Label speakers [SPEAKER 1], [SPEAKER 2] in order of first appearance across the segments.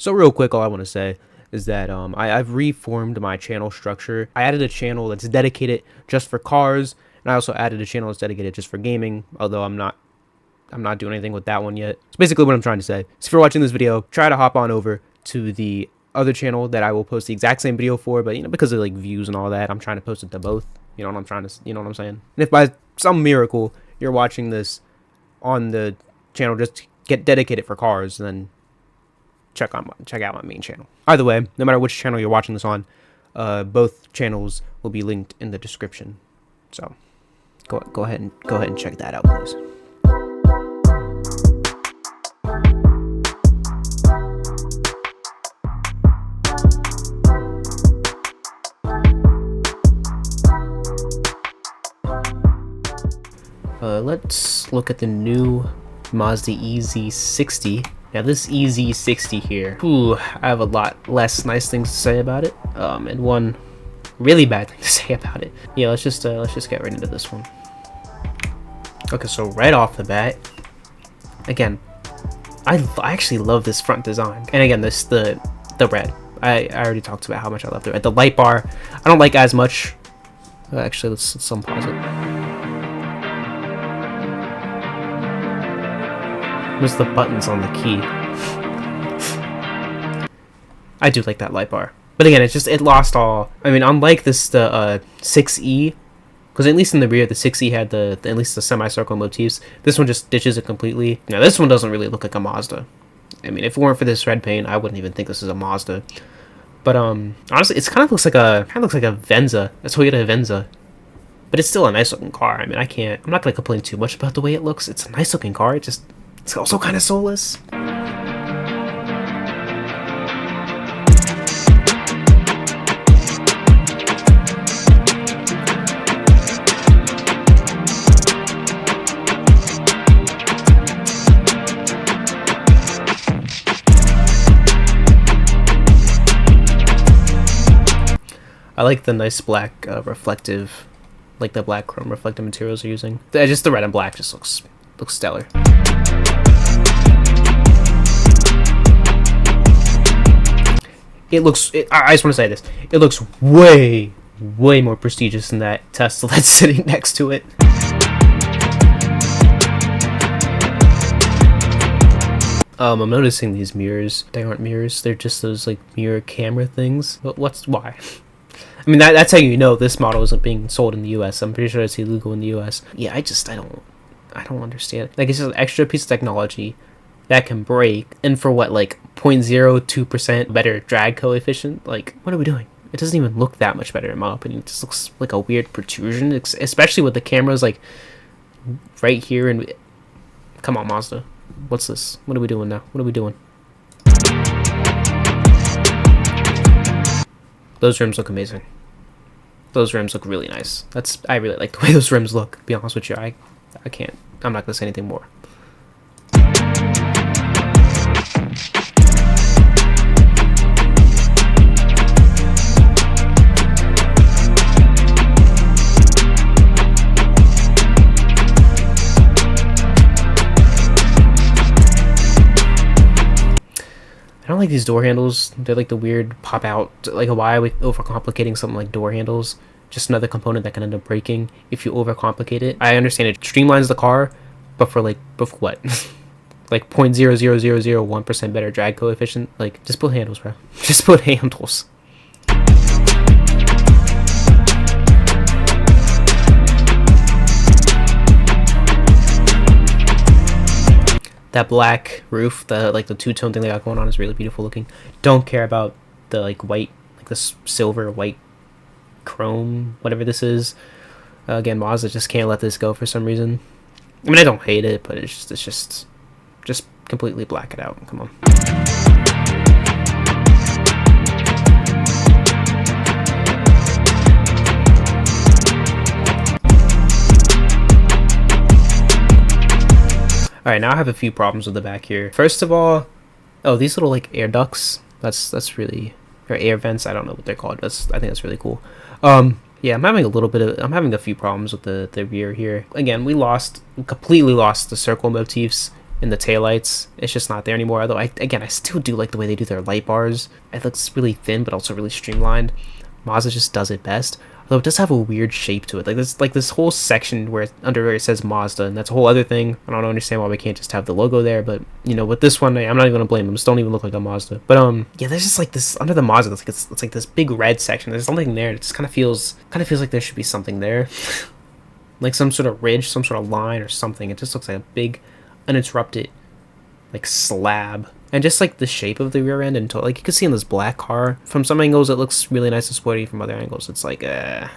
[SPEAKER 1] So real quick, all I want to say is that I've reformed my channel structure. I added a channel that's dedicated just for cars, and I also added a channel that's dedicated just for gaming, although I'm not doing anything with that one yet. So basically what I'm trying to say is if you're watching this video, try to hop on over to the other channel that I will post the exact same video for, but because of like views and all that, I'm trying to post it to both. You know what I'm saying? And if by some miracle you're watching this on the channel just get dedicated for cars, then check out my main channel. Either way, no matter which channel you're watching this on, both channels will be linked in the description. So go ahead and check that out, please. Let's look at the new Mazda EZ-60. Now this EZ-60 here, I have a lot less nice things to say about it, and one really bad thing to say about it. Yeah, let's just get right into this one. Okay, so right off the bat, again, I actually love this front design, and again, the red. I already talked about how much I love the red. The light bar, I don't like as much. Actually, let's unpause it. There's the buttons on the key. I do like that light bar, but again, it lost all. I mean, unlike the 6E, because at least in the rear the 6E had at least the semicircle motifs. This one just ditches it completely. Now this one doesn't really look like a Mazda. I mean, if it weren't for this red paint, I wouldn't even think this is a Mazda. But honestly, it kind of looks like a Venza, a Toyota Venza. But it's still a nice looking car. I mean, I'm not gonna complain too much about the way it looks. It's a nice looking car. It's also kind of soulless. I like the nice black reflective, like the black chrome reflective materials they're using. Just the red and black just looks stellar. I just want to say this. It looks way more prestigious than that Tesla that's sitting next to it. I'm noticing these mirrors. They aren't mirrors. They're just those like mirror camera things. But why? I mean, that's how you know this model isn't being sold in the U.S. I'm pretty sure it's illegal in the U.S. Yeah, I don't understand. Like, it's just an extra piece of technology that can break, and for what, like 0.02% better drag coefficient? Like, what are we doing? It doesn't even look that much better in my opinion. It just looks like a weird protrusion, especially with the cameras like right here. And come on, Mazda, what's this? What are we doing now? What are we doing? Those rims look amazing. Those rims look really nice. I really like the way those rims look, to be honest with you. I'm not gonna say anything more. I don't like these door handles. They're like the weird pop out. Like, why are we overcomplicating something like door handles? Just another component that can end up breaking if you overcomplicate it. I understand it streamlines the car, but for what? Like 0.00001% better drag coefficient. Like, just put handles, bro. Just put handles. That black roof, the two-tone thing they got going on is really beautiful looking. Don't care about the like white, like the silver white chrome, whatever this is. Again, Mazda just can't let this go for some reason. I mean, I don't hate it, but it's just completely black it out. Come on. Alright, now I have a few problems with the back here. First of all, these little like air ducts. That's really, or air vents. I don't know what they're called. I think that's really cool. Yeah, I'm having a few problems with the rear here. Again, we completely lost the circle motifs in the taillights. It's just not there anymore. Although I still do like the way they do their light bars. It looks really thin, but also really streamlined. Mazda just does it best. Although it does have a weird shape to it. Like this whole section where it says Mazda, and that's a whole other thing. I don't understand why we can't just have the logo there, but you know, with this one, I'm not even gonna blame them. Just don't even look like a Mazda. But yeah, there's just like this under the Mazda. It's like this big red section. There's something there. It just kind of feels like there should be something there, like some sort of ridge, some sort of line or something. It just looks like a big, uninterrupted, like slab. And just like the shape of the rear end, and like you can see in this black car, from some angles it looks really nice and sporty, from other angles it's like I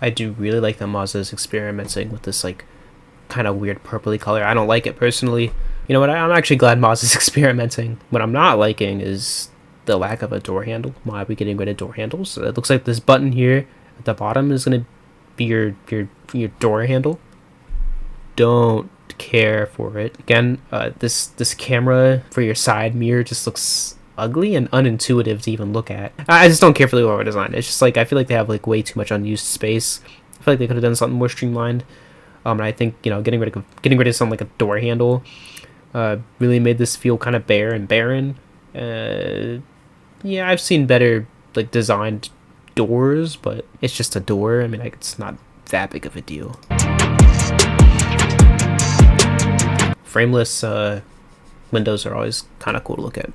[SPEAKER 1] do really like that Mazda is experimenting with this like kind of weird purpley color. I don't like it personally. You know what, I'm actually glad Mazda's experimenting. What I'm not liking is the lack of a door handle. Why are we getting rid of door handles? So it looks like this button here at the bottom is going to be your door handle. Don't care for it. Again, this camera for your side mirror just looks ugly and unintuitive to even look at. I just don't care for the overall design. It's just like I feel like they have like way too much unused space. I feel like they could have done something more streamlined. And I think, you know, getting rid of something like a door handle really made this feel kind of bare and barren. Yeah, I've seen better like designed doors, but it's just a door. I mean, like, it's not that big of a deal. Frameless windows are always kind of cool to look at.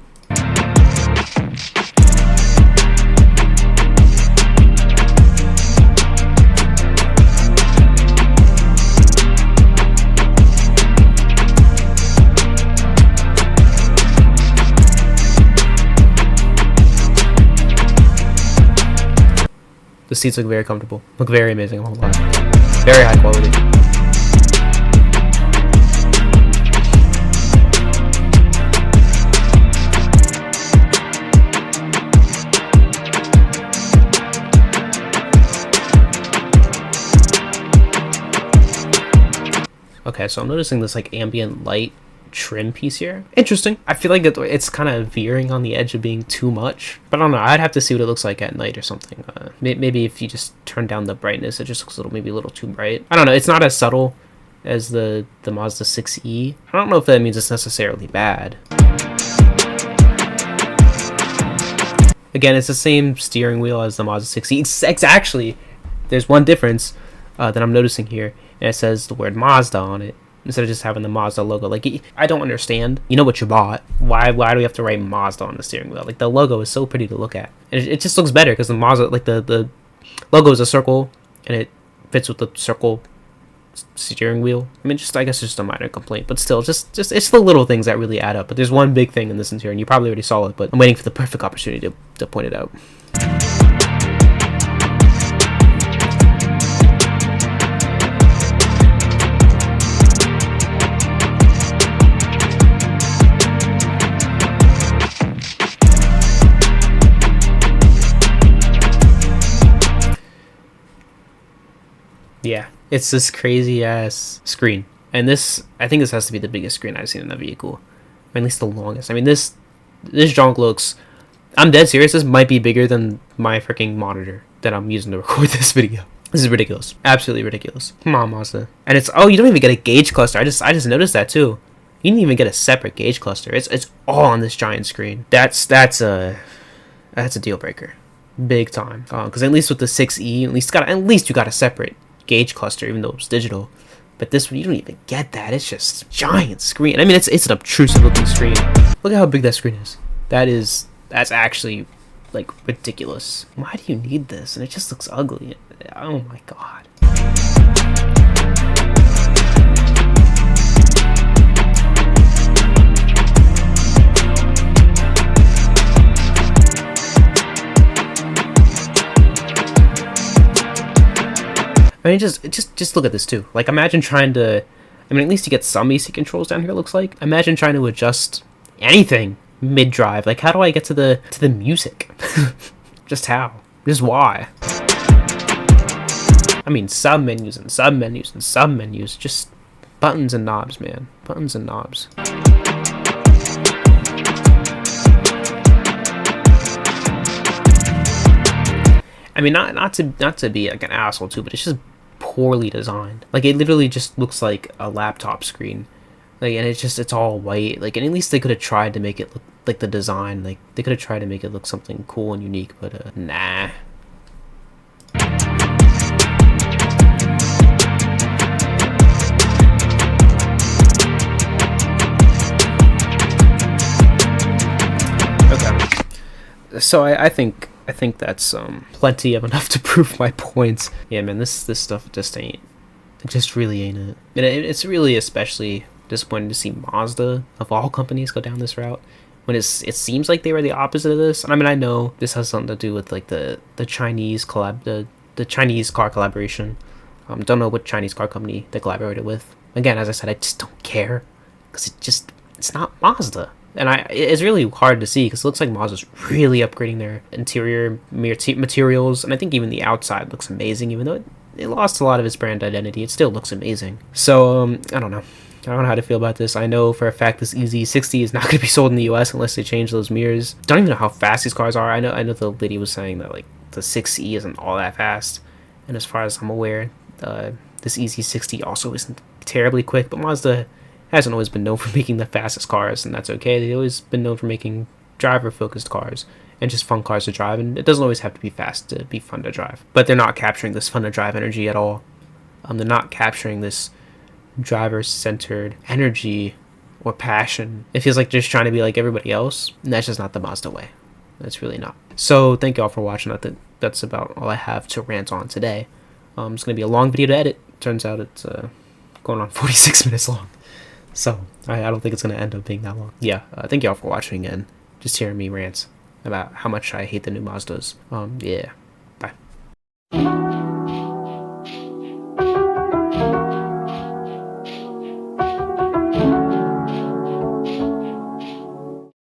[SPEAKER 1] The seats look very comfortable, look very amazing, a whole lot. Very high quality. Okay, so I'm noticing this like ambient light trim piece here. Interesting. I feel like it's kind of veering on the edge of being too much, but I don't know. I'd have to see what it looks like at night or something. Maybe if you just turn down the brightness, it just looks maybe a little too bright. I don't know. It's not as subtle as the Mazda 6e. I don't know if that means it's necessarily bad. Again, it's the same steering wheel as the Mazda 6e. It's actually, there's one difference that I'm noticing here, and it says the word Mazda on it instead of just having the Mazda logo. Like, I don't understand. You know what you bought. Why do we have to write Mazda on the steering wheel? Like, the logo is so pretty to look at. And it just looks better because the Mazda, like the logo is a circle and it fits with the circle steering wheel. I mean, I guess it's just a minor complaint, but still, just it's the little things that really add up. But there's one big thing in this interior, and you probably already saw it, but I'm waiting for the perfect opportunity to point it out. Yeah, it's this crazy ass screen, and I think this has to be the biggest screen I've seen in a vehicle, or at least the longest. I mean, this junk looks, I'm dead serious, this might be bigger than my freaking monitor that I'm using to record this video. This is ridiculous, absolutely ridiculous. Come on, Mazda. And it's, oh, you don't even get a gauge cluster. I just noticed that too. You didn't even get a separate gauge cluster. It's all on this giant screen. That's a deal breaker, big time. Because at least with the 6e, at least you got a separate gauge cluster, even though it's digital. But this one, you don't even get that. It's just giant screen. I mean, it's an obtrusive looking screen. Look at how big that screen is. That's actually like ridiculous. Why do you need this? And it just looks ugly. Oh my god. I mean, just look at this too. Like, imagine trying to, I mean, at least you get some AC controls down here, it looks like. Imagine trying to adjust anything mid-drive. Like, how do I get to the music? Just how? Just why? I mean, sub-menus and sub-menus and sub-menus. Just buttons and knobs, man. Buttons and knobs. I mean, not to be like an asshole too, but it's just poorly designed. Like it literally just looks like a laptop screen. Like, and it's all white. Like, and at least they could have tried to make it look like the design. Like they could have tried to make it look something cool and unique, but nah. Okay. So I think that's plenty of enough to prove my points. Yeah, man, this stuff just ain't. It just really ain't it. And it's really especially disappointing to see Mazda of all companies go down this route when it seems like they were the opposite of this. And I mean, I know this has something to do with like the Chinese the Chinese car collaboration. Don't know what Chinese car company they collaborated with. Again, as I said, I just don't care because it's not Mazda. And it's really hard to see because it looks like Mazda's really upgrading their interior materials, and I think even the outside looks amazing. Even though it lost a lot of its brand identity, it still looks amazing. So I don't know. I don't know how to feel about this. I know for a fact this EZ-60 is not going to be sold in the US unless they change those mirrors. Don't even know how fast these cars are. I know the lady was saying that like the 6E isn't all that fast, and as far as I'm aware, this EZ-60 also isn't terribly quick. But Mazda hasn't always been known for making the fastest cars, and that's okay. They've always been known for making driver-focused cars and just fun cars to drive, and it doesn't always have to be fast to be fun to drive. But they're not capturing this fun to drive energy at all. They're not capturing this driver-centered energy or passion. It feels like they're just trying to be like everybody else, and that's just not the Mazda way. That's really not. So thank you all for watching. I think that's about all I have to rant on today. It's going to be a long video to edit. Turns out it's going on 46 minutes long. So, I don't think it's going to end up being that long. Yeah, thank you all for watching and just hearing me rant about how much I hate the new Mazdas. Yeah, bye.